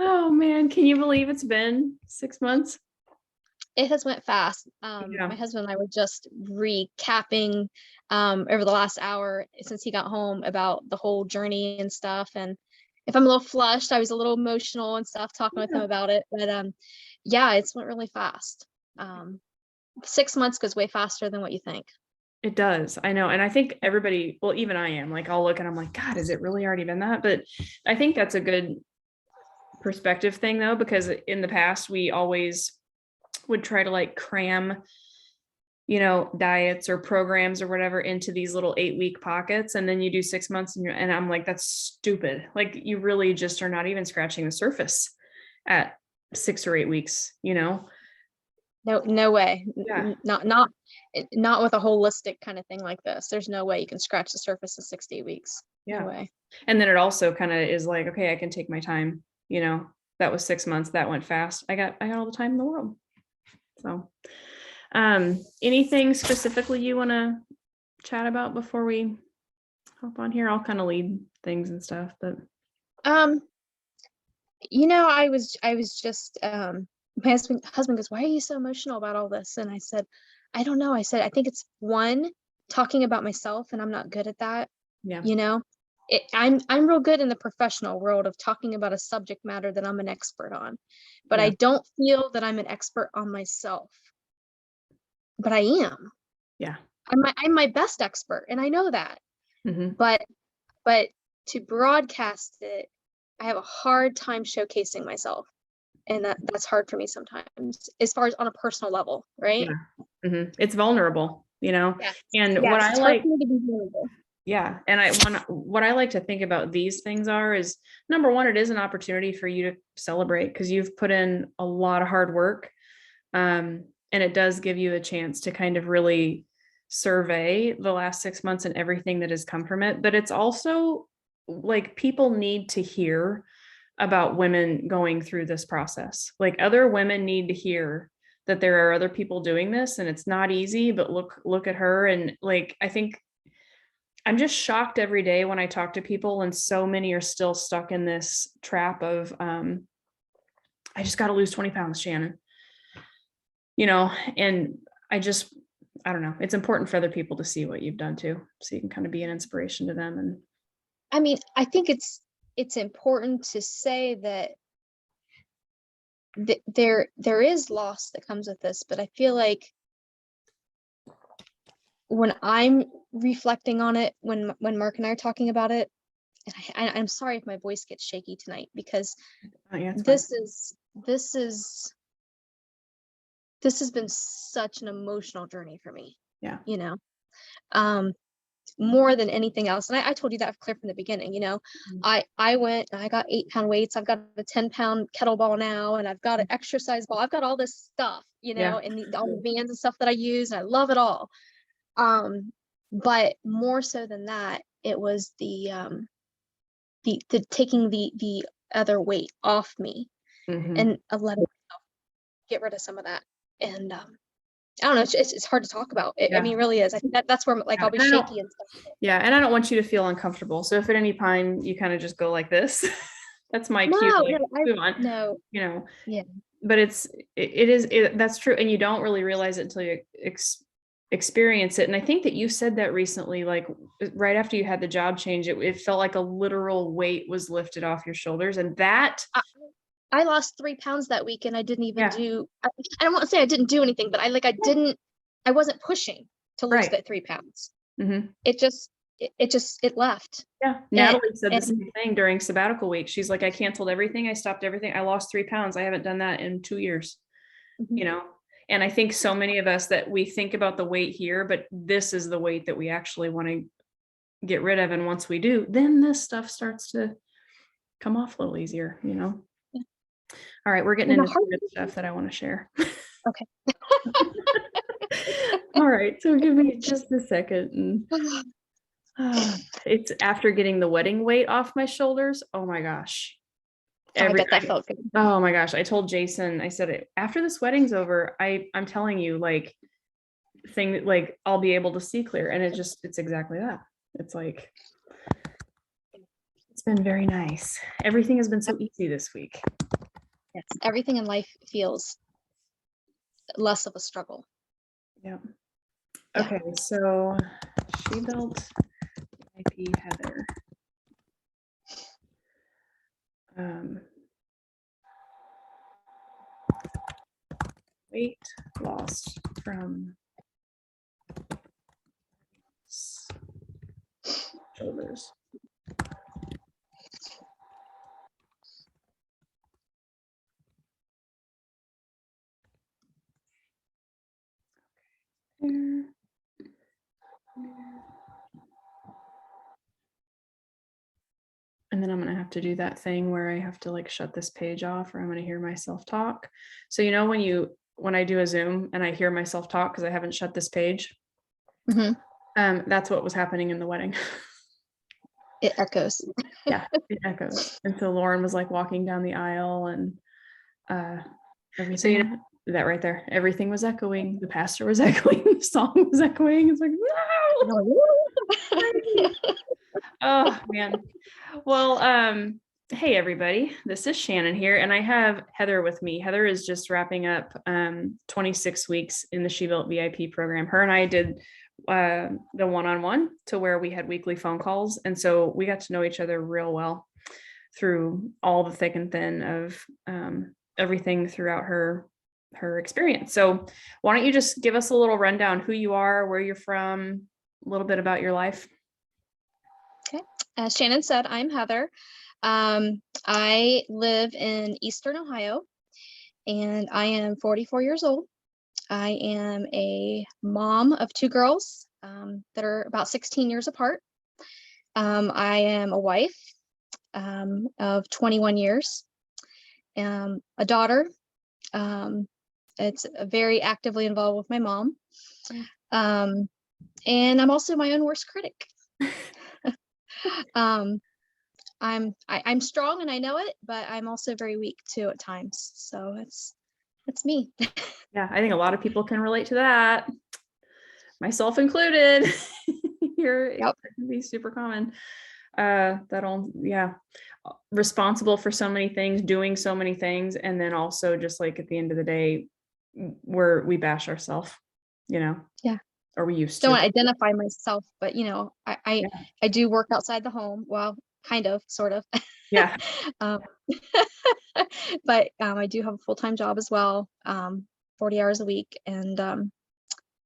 Oh man, can you believe it's been 6 months? It has went fast. Yeah. My husband and I were just recapping over the last hour since he got home about the whole journey and stuff. And if I'm a little flushed, I was a little emotional and stuff talking with him Yeah. about it. But yeah, it's went really fast. 6 months goes way faster than what you think. It does. I know. And I think everybody, well, even I am like, I'll look and I'm like, God, has it really already been that? But I think that's a good perspective thing though, because in the past, we always would try to like cram, diets or programs or whatever into these little 8-week pockets. And then you do 6 months and I'm like, that's stupid. Like you really just are not even scratching the surface at 6 or 8 weeks, No, no way. Yeah. Not with a holistic kind of thing like this. There's no way you can scratch the surface in 60 weeks. Yeah. No way. And then it also kind of is like, okay, I can take my time, that was 6 months, that went fast. I got all the time in the world. So, anything specifically you want to chat about before we hop on here? I'll kind of lead things and stuff, but I was just my husband goes, "Why are you so emotional about all this?" And I said, "I don't know." I said, "I think it's one, talking about myself, and I'm not good at that." yeah, I'm real good in the professional world of talking about a subject matter that I'm an expert on, but yeah, I don't feel that I'm an expert on myself. But I am. yeah. I'm my best expert, and I know that. Hmm. But to broadcast it, I have a hard time showcasing myself. And that's hard for me sometimes, as far as on a personal level, right? Yeah. It's vulnerable, Yes. and what Yes, I it's hard like, for me to be vulnerable. yeah. And what I like to think about these things is number one, it is an opportunity for you to celebrate because you've put in a lot of hard work. And it does give you a chance to kind of really survey the last 6 months and everything that has come from it. But it's also like people need to hear about women going through this process. Like other women need to hear that there are other people doing this and it's not easy, but look at her. And like, I think I'm just shocked every day when I talk to people and so many are still stuck in this trap of, I just got to lose 20 pounds, Shannon, and I don't know. It's important for other people to see what you've done too. So you can kind of be an inspiration to them. And I mean, I think it's important to say that there is loss that comes with this, but I feel like when I'm reflecting on it, when Mark and I are talking about it, and I'm sorry if my voice gets shaky tonight, because yeah, this is this has been such an emotional journey for me. yeah, Um, more than anything else. And I told you that clear from the beginning, I went and I got 8-pound weights. I've got a 10-pound kettlebell now, and I've got an exercise ball. I've got all this stuff, yeah, and all the bands and stuff that I use, and I love it all. But more so than that, it was the taking the other weight off me, and letting myself get rid of some of that. And I don't know, it's hard to talk about. I yeah, mean, it really is. I think that's where like yeah. I'll be shaky and stuff. Yeah, and I don't want you to feel uncomfortable. So if at any time you kind of just go like this, that's my cue. No, Like, no, move on. no, yeah. But that's true, and you don't really realize it until you experience it. And I think that you said that recently, like right after you had the job change, it felt like a literal weight was lifted off your shoulders, and that, I lost 3 pounds that week, and I didn't even yeah, do. I don't want to say I didn't do anything, but I wasn't pushing to lose right. that 3 pounds. Hmm. It left. Yeah, And, Natalie said the same thing during sabbatical week. She's like, I canceled everything. I stopped everything. I lost 3 pounds. I haven't done that in 2 years, Mhm. And I think so many of us that we think about the weight here, but this is the weight that we actually want to get rid of. And once we do, then this stuff starts to come off a little easier. Yeah. All right, we're getting And into some good stuff that I want to share. Okay. All right, so give me just a second. It's after getting the wedding weight off my shoulders. Oh my gosh. I bet that felt good. Oh my gosh. I told Jason, I said, after this wedding's over, I'm telling you, like, I'll be able to see clear. And it's exactly that. It's like, it's been very nice. Everything has been so easy this week. Yes, everything in life feels less of a struggle. Yeah. Yeah. Okay, so Shebuilt VIP Heather. Weight loss from shoulders. There. And then I'm going to have to do that thing where I have to like shut this page off, or I'm going to hear myself talk. So, you know, when I do a Zoom and I hear myself talk because I haven't shut this page, that's what was happening in the wedding. It echoes. Yeah, it echoes. And so Lauren was like walking down the aisle, and everything, So, you know, that right there, everything was echoing. The pastor was echoing, the song was echoing. It's like, no. Oh man. Well, hey everybody, this is Shannon here, and I have Heather with me. Heather is just wrapping up 26 weeks in the Shebuilt VIP program. Her and I did the one-on-one to where we had weekly phone calls, and so we got to know each other real well through all the thick and thin of everything throughout her experience. So why don't you just give us a little rundown, who you are, where you're from, a little bit about your life. Okay. As Shannon said, I'm Heather. I live in Eastern Ohio, and I am 44 years old. I am a mom of 2 girls that are about 16 years apart. I am a wife of 21 years, a daughter. It's very actively involved with my mom. And I'm also my own worst critic. I'm strong and I know it, but I'm also very weak too at times. So it's me. Yeah, I think a lot of people can relate to that, myself included. Here, Yep. it can be super common. Responsible for so many things, doing so many things, and then also just like at the end of the day, we bash ourselves, you know. Yeah. Or we used Don't to. identify myself, but you know, I do work outside the home. Well, kind of, sort of. Yeah. But I do have a full-time job as well, 40 hours a week. And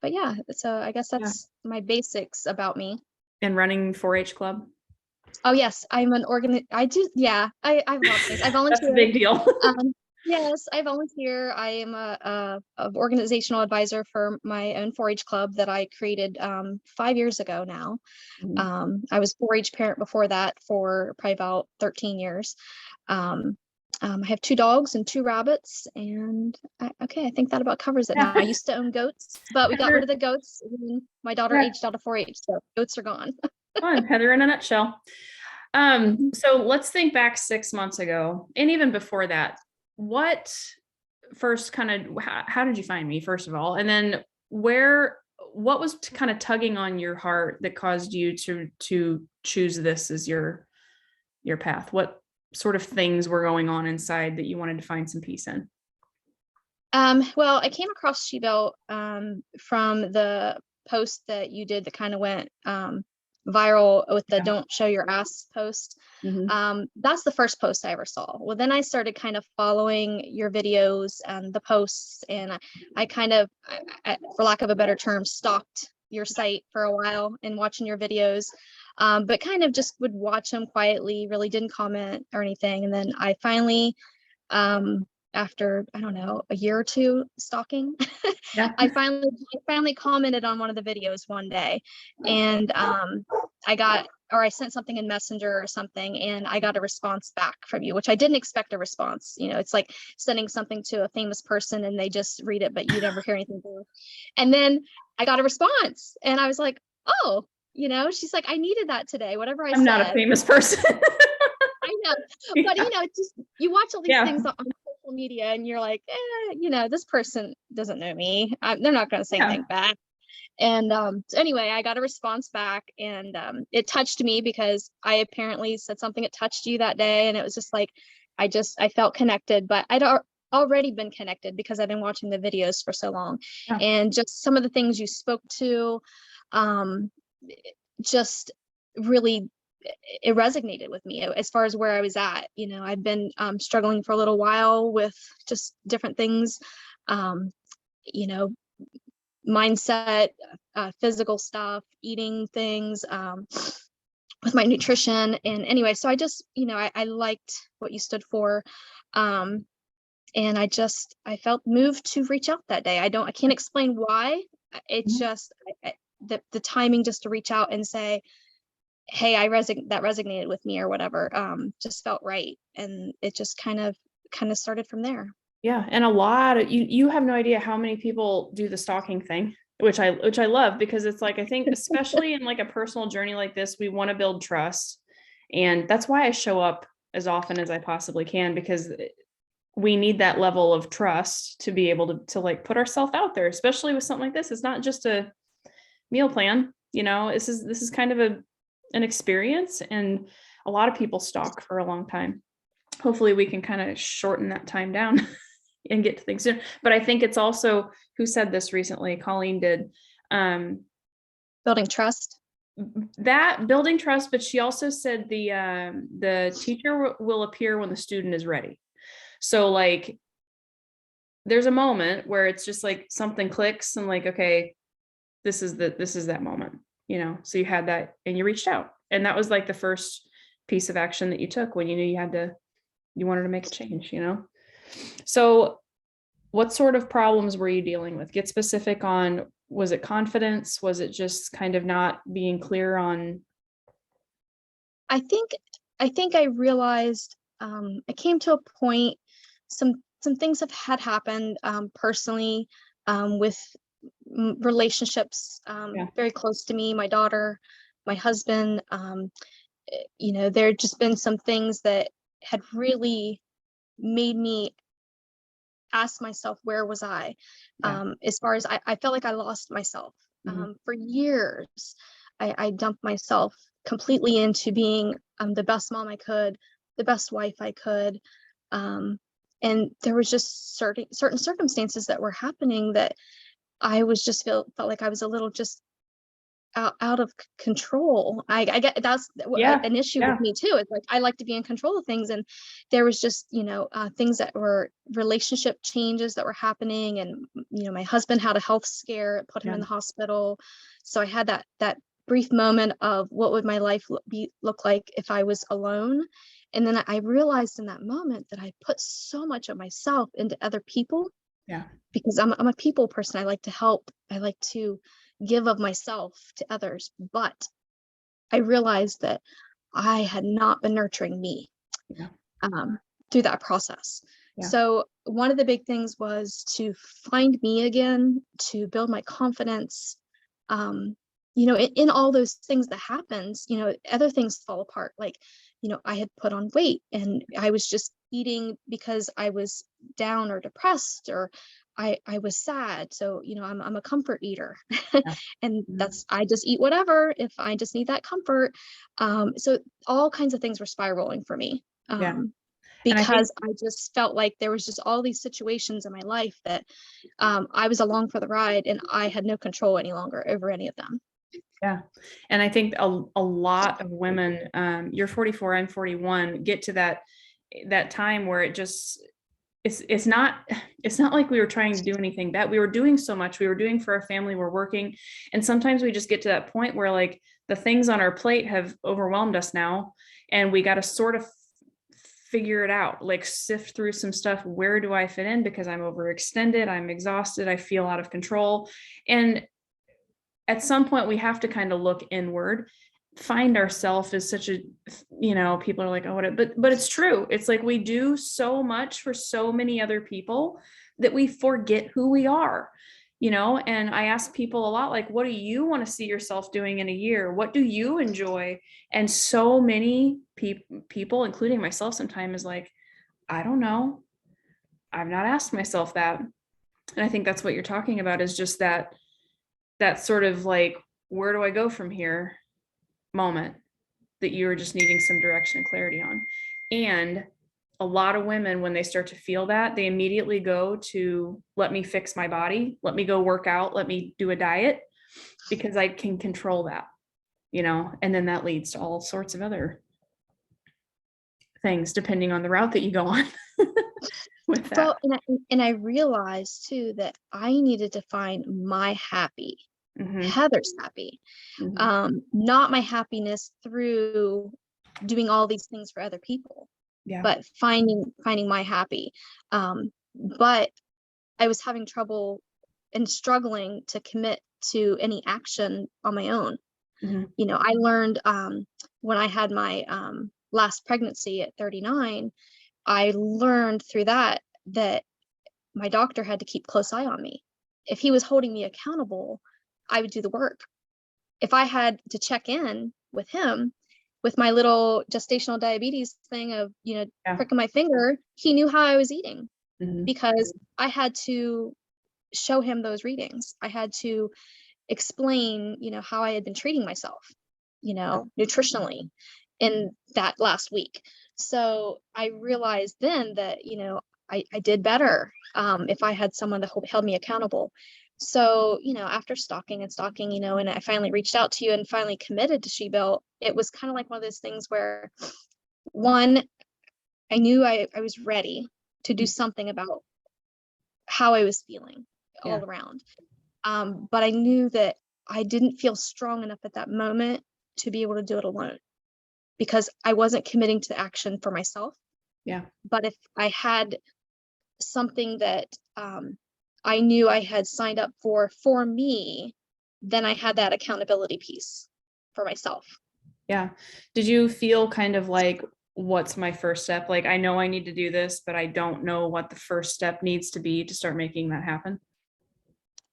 but yeah, so I guess that's my basics about me. And running 4-H club. Oh yes, I'm an I do, yeah, I have lots of things. I volunteer. That's a big deal. Yes, I volunteer. I am a organizational advisor for my own 4-H club that I created 5 years ago now. I was 4-H parent before that for probably about 13 years. I have 2 dogs and 2 rabbits, and I think that about covers it now. I used to own goats, but we got rid of the goats when my daughter aged out of 4-H, so goats are gone. Fun, Heather in a nutshell. So let's think back 6 months ago, and even before that. What first kind of, how did you find me, first of all? And then what was kind of tugging on your heart that caused you to choose this as your path? What sort of things were going on inside that you wanted to find some peace in? Well, I came across Shebuilt from the post that you did that kind of went viral with the "Don't show your ass" post. That's the first post I ever saw. Well, then I started kind of following your videos and the posts, and I kind of, for lack of a better term, stalked your site for a while and watching your videos, but kind of just would watch them quietly, really didn't comment or anything. And then I finally, after, I don't know, a year or 2 stalking, I finally commented on one of the videos one day, and I sent something in Messenger or something, and I got a response back from you, which I didn't expect a response. You know, it's like sending something to a famous person and they just read it, but you never hear anything back. And then I got a response, and I was like, oh, you know, she's like, I needed that today, whatever I said. I'm not a famous person. I know, but you know, it's just, you watch all these things on social media and you're like, you know, this person doesn't know me. They're not going to say anything back. And so anyway, I got a response back, and it touched me because I apparently said something that touched you that day. And it was just like, I felt connected, but already been connected because I've been watching the videos for so long. Yeah. And just some of the things you spoke to, um, just really, it resonated with me as far as where I was at. I've been struggling for a little while with just different things, um, you know, mindset, physical stuff, eating things, with my nutrition. And anyway, so I just, I liked what you stood for. Um, and I felt moved to reach out that day. I can't explain why. It's Mhm. just the timing just to reach out and say, hey, that resonated with me or whatever, just felt right. And it just kind of started from there. Yeah. And a lot of you have no idea how many people do the stalking thing, which I love, because it's like, I think especially in like a personal journey like this, we want to build trust. And that's why I show up as often as I possibly can, because we need that level of trust to be able to like put ourselves out there, especially with something like this. It's not just a meal plan, this is kind of an experience, and a lot of people stalk for a long time. Hopefully we can kind of shorten that time down and get to things soon. But I think it's also, who said this recently? Colleen did. Um, Building trust. that building trust, but she also said the teacher will appear when the student is ready. So like there's a moment where it's just like something clicks and like, okay, this is that moment, so you had that and you reached out, and that was like the first piece of action that you took when you knew you wanted to make a change. So what sort of problems were you dealing with? Get specific on, was it confidence? Was it just kind of not being clear on? I think I realized, I came to a point, some things had happened, personally, with relationships, Yeah. very close to me, my daughter, my husband. There had just been some things that had really made me ask myself, where was I? Yeah. As far as I felt like I lost myself. Mhm. For years, I dumped myself completely into being, the best mom I could, the best wife I could. Um, and there was just certain circumstances that were happening that I was just felt like I was a little just out of control. I get that's Yeah. an issue Yeah. with me too. It's like I like to be in control of things, and there was just, things that were relationship changes that were happening, and my husband had a health scare, it put him Yeah. in the hospital. So I had that brief moment of what would my life look like if I was alone. And then I realized in that moment that I put so much of myself into other people, Yeah. because I'm a people person. I like to help. I like to give of myself to others. But I realized that I had not been nurturing me, Yeah. um, through that process. Yeah. So one of the big things was to find me again, to build my confidence. Um, in all those things that happens, other things fall apart. Like, I had put on weight and I was just eating because I was down or depressed, or I was sad. So, I'm a comfort eater. Yeah. And Mhm. that's, I just eat whatever if I just need that comfort. So all kinds of things were spiraling for me. Yeah. And I think, Because I just felt like there was just all these situations in my life that, I was along for the ride and I had no control any longer over any of them. yeah. And I think a lot of women, you're 44, I'm 41, get to that time where it just, it's not it's not like we were trying to do anything bad. We were doing so much. We were doing for our family, we're working. And sometimes we just get to that point where like the things on our plate have overwhelmed us now. And we got to sort of figure it out, like sift through some stuff. Where do I fit in? Because I'm overextended, I'm exhausted, I feel out of control. And at some point we have to kind of look inward. Find ourselves is such a, people are like, oh, what, but it's true. It's like we do so much for so many other people that we forget who we are. And I ask people a lot, like, what do you want to see yourself doing in a year? What do you enjoy? And so many people, including myself sometimes, is like, I don't know, I've not asked myself that. And I think that's what you're talking about, is just that sort of like, where do I go from here moment that you were just needing some direction and clarity on. And a lot of women, when they start to feel that, they immediately go to, let me fix my body, let me go work out, let me do a diet, because I can control that, and then that leads to all sorts of other things depending on the route that you go on with that. Well, and I realized too that I needed to find my happy, Heather's happy, not my happiness through doing all these things for other people, Yeah. but finding my happy. But I was having trouble and struggling to commit to any action on my own. I learned when I had my last pregnancy at 39, I learned through that my doctor had to keep close eye on me. If he was holding me accountable, I would do the work. If I had to check in with him with my little gestational diabetes thing of, pricking my finger, he knew how I was eating because I had to show him those readings. I had to explain, how I had been treating myself, nutritionally in that last week. So I realized then that, I did better if I had someone that held me accountable. So, after stalking and stalking, and I finally reached out to you and finally committed to Shebuilt, it was kind of like one of those things where, one, I knew I was ready to do something about how I was feeling all around. But I knew that I didn't feel strong enough at that moment to be able to do it alone because I wasn't committing to action for myself. Yeah. But if I had something that I knew I had signed up for me, then I had that accountability piece for myself. Yeah. Did you feel kind of like, what's my first step? Like, I know I need to do this, but I don't know what the first step needs to be to start making that happen?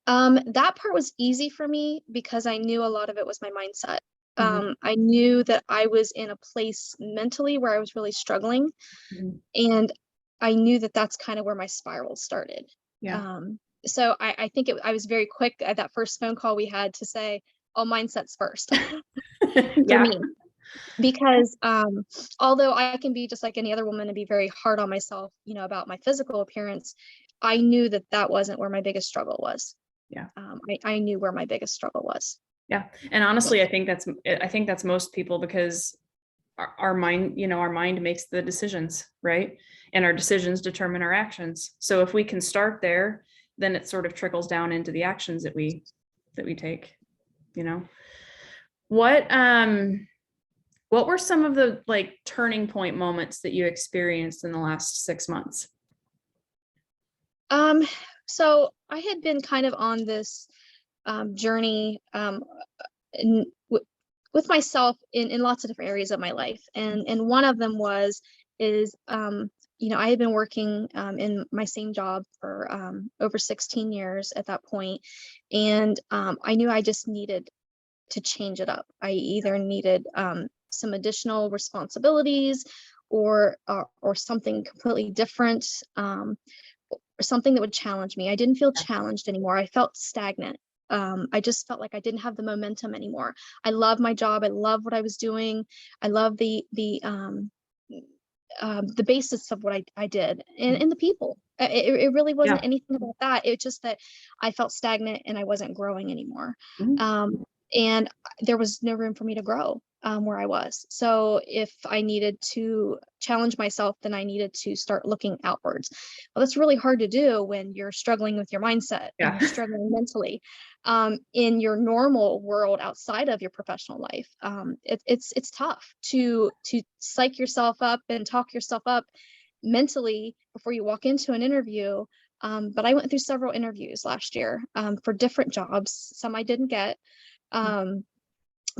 That part was easy for me because I knew a lot of it was my mindset. I knew that I was in a place mentally where I was really struggling. And I knew that that's kind of where my spiral started. Yeah. So I think I was very quick at that first phone call we had to say, oh, mindset's first for me. Because although I can be just like any other woman and be very hard on myself, about my physical appearance, I knew that that wasn't where my biggest struggle was. Yeah. I knew where my biggest struggle was. Yeah. And honestly, I think that's most people, because our mind, our mind makes the decisions, right? And our decisions determine our actions. So if we can start there, then it sort of trickles down into the actions that we take, what were some of the like turning point moments that you experienced in the last 6 months? So I had been kind of on this journey with myself in lots of different areas of my life, and one of them is I had been working in my same job for over 16 years at that point, and I knew I just needed to change it up. I either needed some additional responsibilities or something completely different, or something that would challenge me. I didn't feel challenged anymore. I felt stagnant. I just felt like I didn't have the momentum anymore. I love my job. I love what I was doing. I love the basis of what I did and the people. It really wasn't anything about that. It's just that I felt stagnant and I wasn't growing anymore. And there was no room for me to grow where I was. So if I needed to challenge myself, then I needed to start looking outwards. Well, that's really hard to do when you're struggling with your mindset and you're struggling mentally in your normal world outside of your professional life. It's tough to psych yourself up and talk yourself up mentally before you walk into an interview. But I went through several interviews last year for different jobs. Some I didn't get.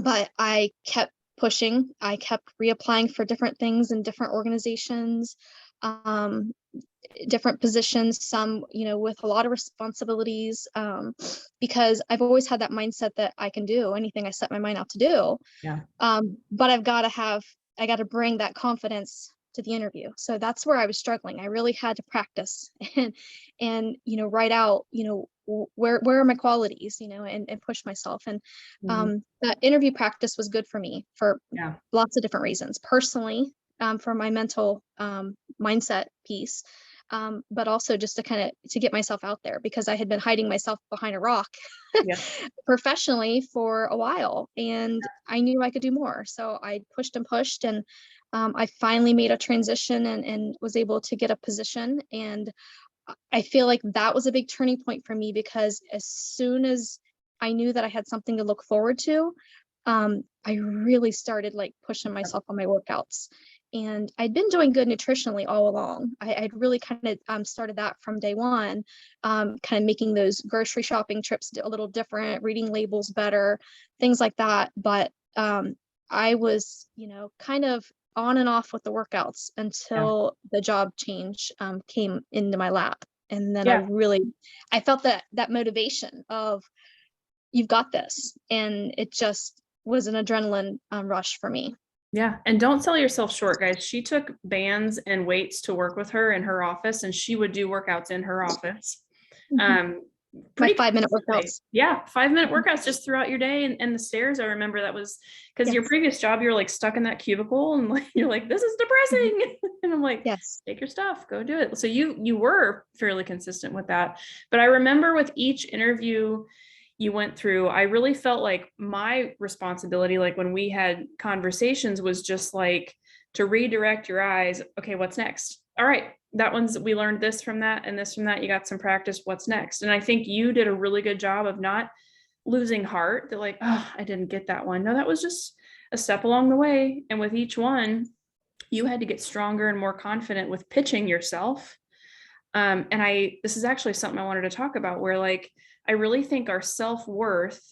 But I kept pushing. I kept reapplying for different things in different organizations, different positions, some, with a lot of responsibilities, because I've always had that mindset that I can do anything I set my mind out to do. But I got to bring that confidence to the interview. So that's where I was struggling. I really had to practice and write out, where are my qualities, and push myself. And that interview practice was good for me for lots of different reasons. Personally, for my mental mindset piece, but also just to kind of to get myself out there because I had been hiding myself behind a rock Yeah. professionally for a while, and I knew I could do more. So I pushed and pushed, and I finally made a transition and was able to get a position. And I feel like that was a big turning point for me because as soon as I knew that I had something to look forward to, I really started like pushing myself on my workouts. And I'd been doing good nutritionally all along. I'd really kind of started that from day one, kind of making those grocery shopping trips a little different, reading labels better, things like that. But I was, kind of on and off with the workouts Yeah. until the job change came into my lap. And then Yeah. I felt that motivation of you've got this. And it just was an adrenaline rush for me. Yeah. And don't sell yourself short, guys. She took bands and weights to work with her in her office, and she would do workouts in her office. Mhm. Um, My pretty 5-minute consistently. workouts. Yeah, 5-minute Mhm. workouts just throughout your day. And the stairs, I remember that was because your Yes. previous job, you were like stuck in that cubicle and like you're like, this is Mhm. depressing. And I'm like, Yes. take your stuff, go do it. So you were fairly consistent with that. But I remember with each interview you went through, I really felt like my responsibility, like when we had conversations, was just like to redirect your eyes. Okay, what's next? All right, that one's, we learned this from that and this from that. You got some practice. What's next? And I think you did a really good job of not losing heart that like, oh, I didn't get that one. No, that was just a step along the way. And with each one, you had to get stronger and more confident with pitching yourself. This is actually something I wanted to talk about where like, I really think our self-worth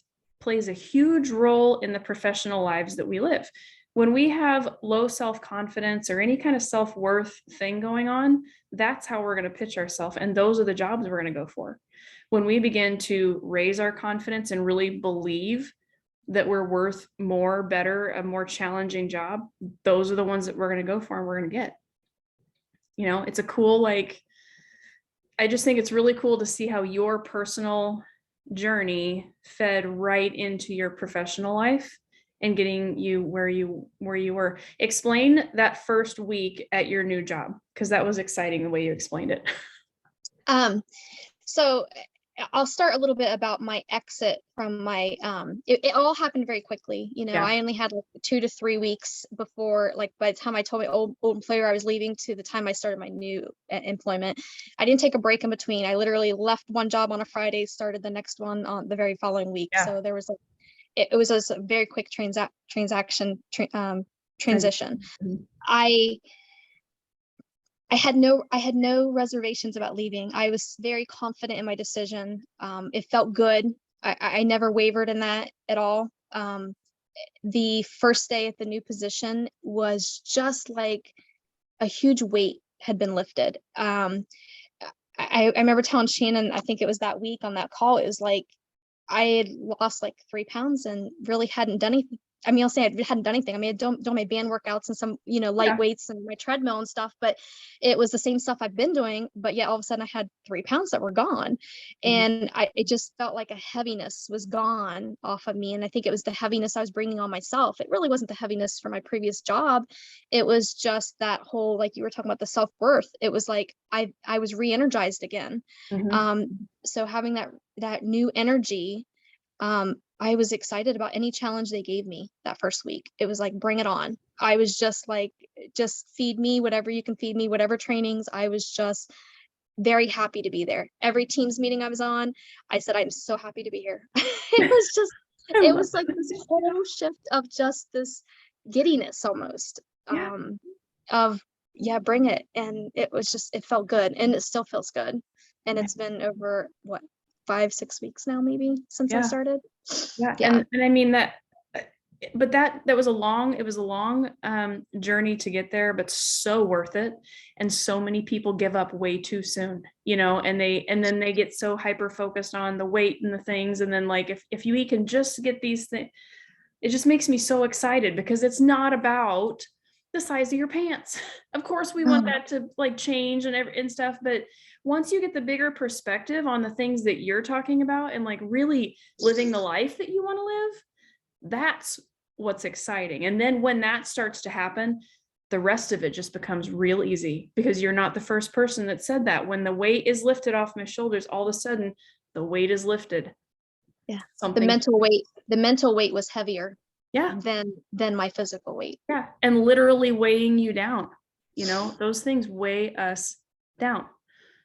plays a huge role in the professional lives that we live. When we have low self-confidence or any kind of self-worth thing going on, that's how we're going to pitch ourselves. And those are the jobs we're going to go for. When we begin to raise our confidence and really believe that we're worth more, better, a more challenging job, those are the ones that we're going to go for and we're going to get. It's a cool, like, I just think it's really cool to see how your personal journey fed right into your professional life and getting you where you were. Explain that first week at your new job, because that was exciting the way you explained it. Um, so I'll start a little bit about my exit from my it all happened very quickly. Yeah. I only had like 2 to 3 weeks before, like by the time I told my old employer I was leaving to the time I started my new employment. I didn't take a break in between. I literally left one job on a Friday, started the next one on the very following week. Yeah. So there was it was a very quick transition. Mhm. I had no reservations about leaving. I was very confident in my decision. It felt good. I never wavered in that at all. The first day at the new position was just like a huge weight had been lifted. I remember telling Shannon, I think it was that week on that call, it was like I had lost like 3 pounds and really hadn't done anything. I mean, I'll say I hadn't done anything. I mean, I'd done my band workouts and some, light Yeah. weights and my treadmill and stuff, but it was the same stuff I've been doing. But yet all of a sudden I had 3 pounds that were gone. Mhm. And it just felt like a heaviness was gone off of me. And I think it was the heaviness I was bringing on myself. It really wasn't the heaviness from my previous job. It was just that whole, like you were talking about the self-worth. It was like, I was re-energized again. Mhm. So having that new energy, I was excited about any challenge they gave me that first week. It was like, bring it on. I was just like, just feed me whatever you can feed me, whatever trainings. I was just very happy to be there. Every teams meeting I was on, I said, I'm so happy to be here. I It love was like this whole shift of just this giddiness almost, Yeah. of, yeah, bring it. And it was just, it felt good and it still feels good. And Yeah. it's been over what, 5, 6 weeks now, maybe since I Yeah. started. Yeah. Yeah. And I mean that, but that was a long journey to get there, but so worth it. And so many people give up way too soon, and then they get so hyper focused on the weight and the things. And then like, if you can just get these things, it just makes me so excited because it's not about the size of your pants. Of course, we want that to like change and stuff, but once you get the bigger perspective on the things that you're talking about and like really living the life that you want to live, that's what's exciting. And then when that starts to happen, the rest of it just becomes real easy, because you're not the first person that said that. When the weight is lifted off my shoulders, all of a sudden the weight is lifted. Yeah. The Something. mental weight was heavier Yeah. than my physical weight. Yeah. And literally weighing you down. You know, those things weigh us down.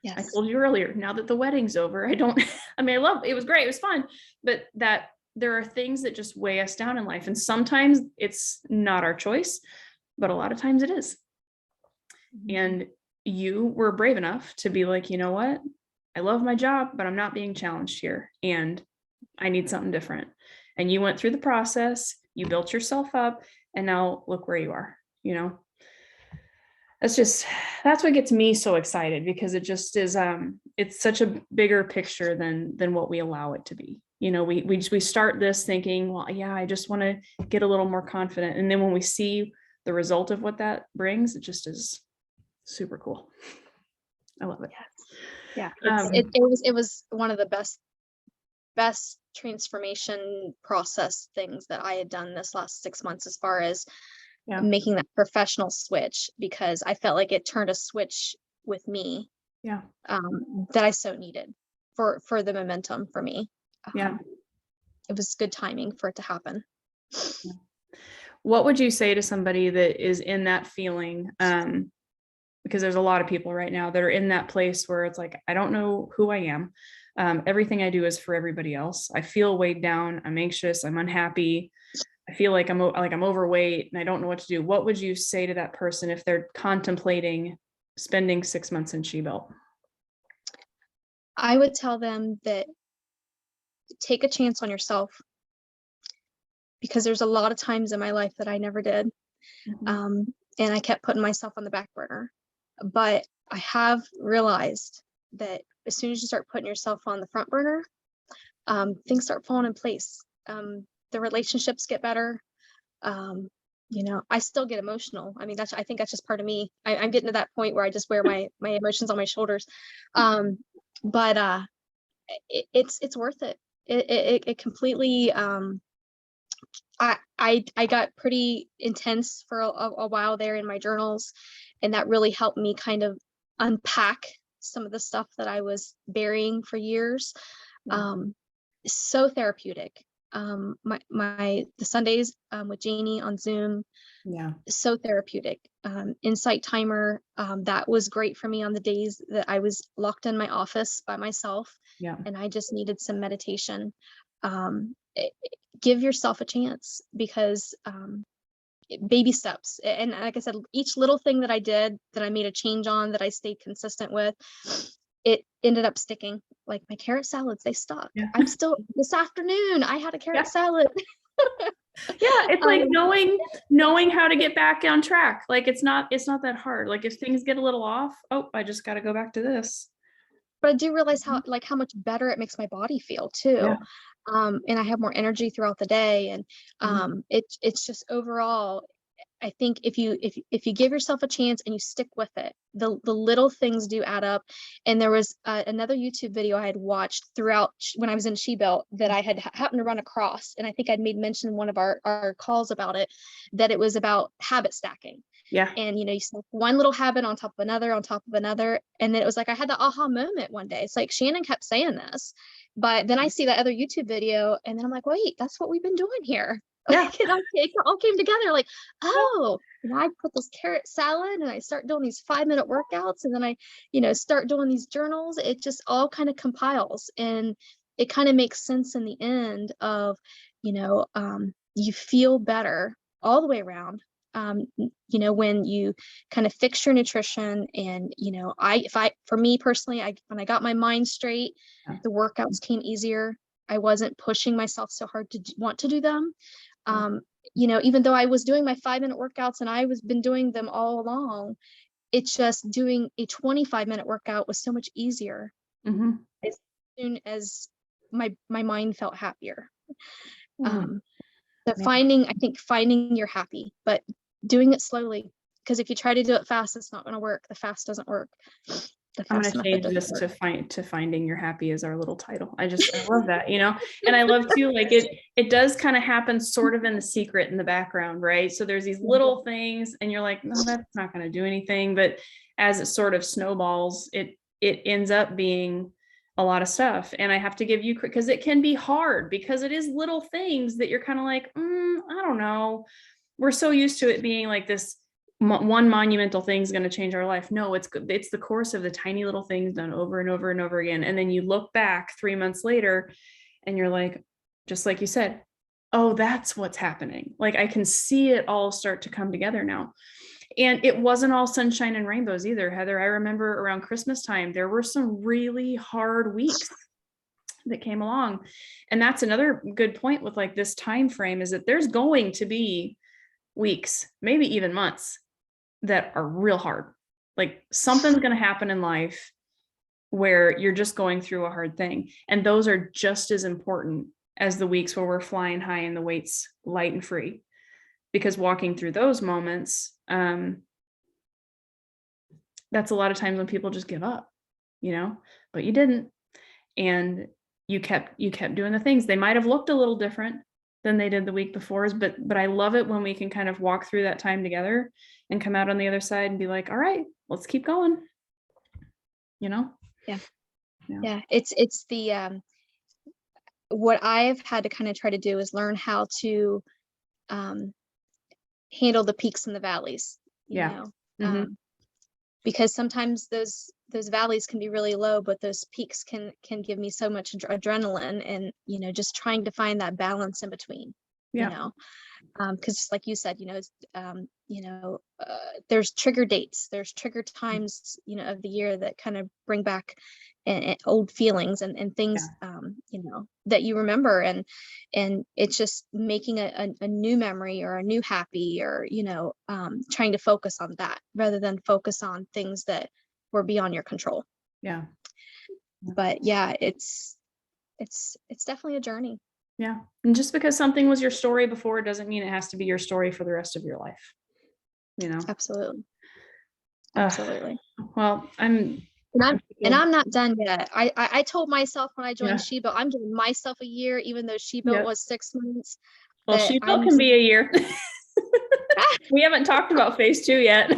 Yes. I told you earlier, now that the wedding's over, I mean, I love, it was great. It was fun, but that there are things that just weigh us down in life. And sometimes it's not our choice, but a lot of times it is. And you were brave enough to be like, you know what? I love my job, but I'm not being challenged here. And I need something different. And you went through the process, you built yourself up, and now look where you are, you know? That's what gets me so excited, because it just is, it's such a bigger picture than what we allow it to be. You know, we start this thinking, well, yeah, I just want to get a little more confident. And then when we see the result of what that brings, it just is super cool. I love it. Yeah. It was one of the best transformation process things that I had done this last 6 months, as far as making that professional switch, because I felt like it turned a switch with me. Yeah. That I so needed for the momentum for me. Yeah. It was good timing for it to happen. What would you say to somebody that is in that feeling? Because there's a lot of people right now that are in that place where it's like, I don't know who I am. Everything I do is for everybody else. I feel weighed down. I'm anxious. I'm unhappy. I feel like I'm overweight and I don't know what to do. What would you say to that person if they're contemplating spending 6 months in Shebuilt? I would tell them that take a chance on yourself, because there's a lot of times in my life that I never did. And I kept putting myself on the back burner. But I have realized that as soon as you start putting yourself on the front burner, things start falling in place. The relationships get better. You know, I still get emotional. I mean, I think that's just part of me. I'm getting to that point where I just wear my emotions on my shoulders. But it's worth it. It completely, I got pretty intense for a while there in my journals, and that really helped me kind of unpack some of the stuff that I was burying for years. So therapeutic. The Sundays with Janie on Zoom, so therapeutic. Insight timer, that was great for me on the days that I was locked in my office by myself, and I just needed some meditation. Give yourself a chance, because baby steps, and like I said, each little thing that I did, that I made a change on, that I stayed consistent with, it ended up sticking. Like my carrot salads, they stuck. I'm still, this afternoon I had a carrot salad. It's like knowing how to get back on track. Like it's not that hard. Like if things get a little off, I just got to go back to this. But I do realize how much better it makes my body feel too. And I have more energy throughout the day, and it's just overall, I think if you give yourself a chance and you stick with it, the little things do add up. And there was another YouTube video I had watched throughout when I was in Shebuilt that I had happened to run across, and I think I'd made mention in one of our calls about it, that it was about habit stacking. And you stack one little habit on top of another, and then it was like I had the aha moment one day. It's like Shannon kept saying this, but then I see that other YouTube video, and then I'm like, wait, that's what we've been doing here. It all came together. Like, and I put this carrot salad, and I start doing these 5-minute workouts, and then I start doing these journals. It just all kind of compiles, and it kind of makes sense in the end of, you feel better all the way around. When you kind of fix your nutrition, and for me personally, when I got my mind straight, the workouts came easier. I wasn't pushing myself so hard to want to do them. Even though I was doing my 5-minute workouts and I was been doing them all along, it's just doing a 25-minute workout was so much easier as soon as my mind felt happier. So I think finding you're happy, but doing it slowly, because if you try to do it fast, it's not going to work. The fast doesn't work. the I'm fast gonna method change doesn't this work. to finding your happy as our little title. I love that, and I love too, like it does kind of happen sort of in the secret in the background, right? So there's these little things and you're like, no, that's not going to do anything. But as it sort of snowballs, it ends up being a lot of stuff. And I have to give you, because it can be hard because it is little things that you're kind of like, I don't know. We're so used to it being like this one monumental thing is going to change our life. No, it's the course of the tiny little things done over and over and over again. And then you look back 3 months later and you're like, just like you said, oh, that's what's happening. Like I can see it all start to come together now. And it wasn't all sunshine and rainbows either, Heather. I remember around Christmas time, there were some really hard weeks that came along. And that's another good point with like this time frame, is that there's going to be weeks, maybe even months, that are real hard. Like something's going to happen in life where you're just going through a hard thing. And those are just as important as the weeks where we're flying high and the weight's light and free. Because walking through those moments, that's a lot of times when people just give up, but you didn't. And you kept doing the things. They might have looked a little different than they did the week before, but I love it when we can kind of walk through that time together and come out on the other side and be like, all right, let's keep going. Yeah. It's the what I've had to kind of try to do is learn how to handle the peaks and the valleys, because sometimes those valleys can be really low, but those peaks can give me so much adrenaline, and just trying to find that balance in between. Because just like you said, there's trigger dates, there's trigger times, of the year that kind of bring back old feelings and things, that you remember, and it's just making a new memory or a new happy, or trying to focus on that rather than focus on things that were beyond your control. But yeah, it's definitely a journey. Yeah. And just because something was your story before doesn't mean it has to be your story for the rest of your life. Absolutely. Well, I'm not done yet. I told myself when I joined Shebuilt, I'm giving myself a year, even though Shebuilt was 6 months. Well, Shebuilt can be a year. We haven't talked about phase 2 yet.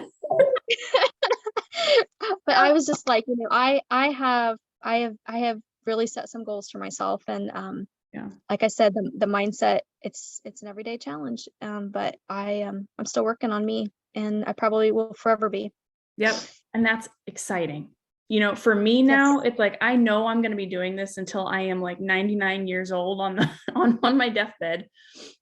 But I was just like, I have really set some goals for myself, and like I said, the mindset, it's an everyday challenge. But I'm still working on me, and I probably will forever be. Yep. And that's exciting. For me now, it's like, I know I'm going to be doing this until I am like 99 years old on my deathbed.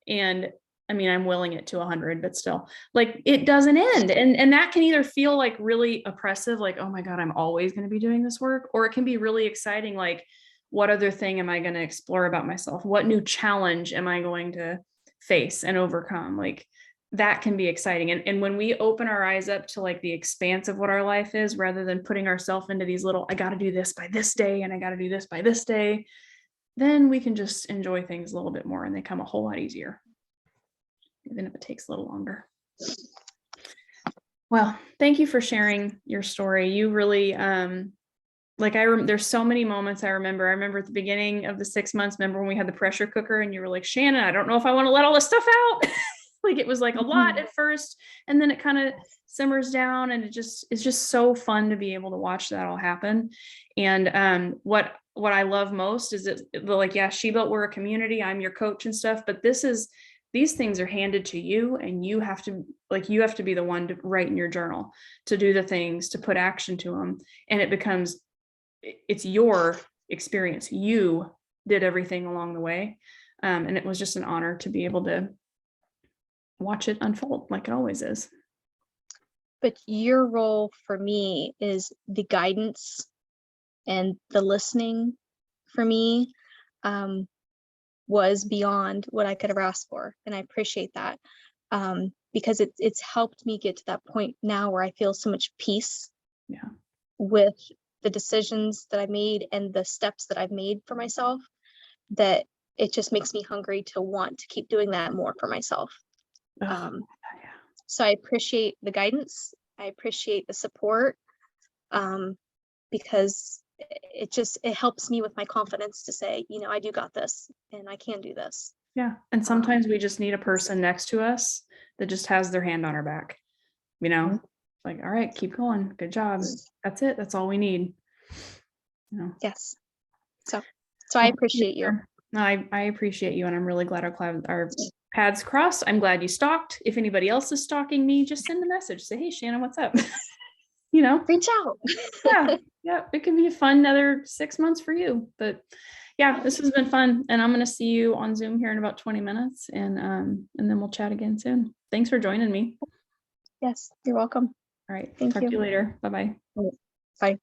And I mean, I'm willing it to 100, but still, like, it doesn't end. And that can either feel like really oppressive, like, oh my God, I'm always going to be doing this work. Or it can be really exciting. Like, what other thing am I going to explore about myself? What new challenge am I going to face and overcome? Like, that can be exciting. And when we open our eyes up to like the expanse of what our life is, rather than putting ourselves into these little, I got to do this by this day, and I got to do this by this day, then we can just enjoy things a little bit more, and they come a whole lot easier, even if it takes a little longer. Well, thank you for sharing your story. You really, there's so many moments I remember at the beginning of the 6 months, remember when we had the pressure cooker and you were like, Shannon, I don't know if I want to let all this stuff out. Like, it was like a lot at first, and then it kind of simmers down, and it's just so fun to be able to watch that all happen. And what I love most is that, like, Shebuilt, we're a community, I'm your coach and stuff, but these things are handed to you, and you have to be the one to write in your journal, to do the things, to put action to them. And it's your experience. You did everything along the way. And it was just an honor to be able to watch it unfold, like it always is. But your role for me is the guidance and the listening for me, was beyond what I could have asked for. And I appreciate that, because it's helped me get to that point now where I feel so much peace with the decisions that I made and the steps that I've made for myself, that it just makes me hungry to want to keep doing that more for myself. So I appreciate the guidance. I appreciate the support. because it helps me with my confidence to say, you know, I do got this and I can do this. Yeah. And sometimes we just need a person next to us that just has their hand on our back, you know, like, all right, keep going. Good job. That's it. That's all we need. You know. Yes. So I appreciate you. No, I appreciate you, and I'm really glad our paths crossed. I'm glad you stalked. If anybody else is stalking me, just send a message. Say, hey, Shannon, what's up? You know, Reach out. yeah, it can be a fun another 6 months for you. But yeah, this has been fun, and I'm gonna see you on Zoom here in about 20 minutes, and then we'll chat again soon. Thanks for joining me. Yes, you're welcome. All right, Thank talk you. to you later. Bye-bye. Bye.